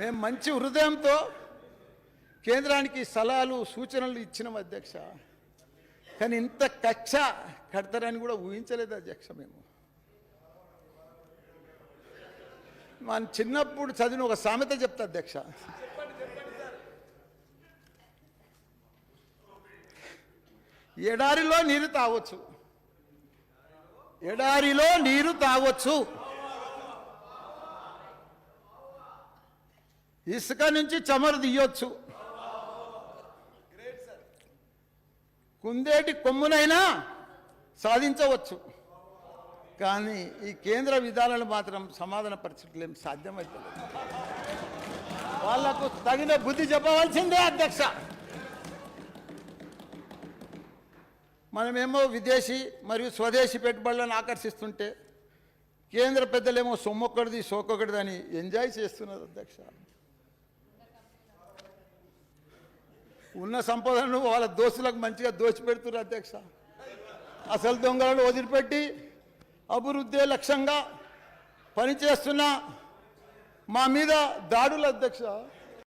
మేము మంచి హృదయంతో కేంద్రానికి సలహాలు సూచనలు ఇచ్చినాం అధ్యక్ష. కానీ ఇంత కక్ష కడతారని కూడా ఊహించలేదు అధ్యక్ష. మేము మన చిన్నప్పుడు చదివిన ఒక సామెత చెప్తా అధ్యక్ష. ఎడారిలో నీరు తాగొచ్చు, ఎడారిలో నీరు తాగొచ్చు, ఇసుక నుంచి చమరు తీయొచ్చు, కుందేటి కొమ్మునైనా సాధించవచ్చు. కానీ ఈ కేంద్ర విధానాలు మాత్రం సమాధాన పరిస్థితులు ఏం సాధ్యమవుతలేదు. వాళ్లకు తగిన బుద్ధి చెప్పవలసిందే అధ్యక్ష. మనమేమో విదేశీ మరియు స్వదేశీ పెట్టుబడులను ఆకర్షిస్తుంటే కేంద్ర పెద్దలేమో సొమ్మొక్కడిది సోకొకటిది అని ఎంజాయ్ చేస్తున్నారు అధ్యక్ష. ఉన్న సంపదను వాళ్ళ దోస్తులకు మంచిగా దోచిపెడుతున్నారు అధ్యక్ష. అసలు దొంగలను వదిలిపెట్టి అభివృద్ధి లక్ష్యంగా పనిచేస్తున్న మా మీద దాడులు అధ్యక్ష.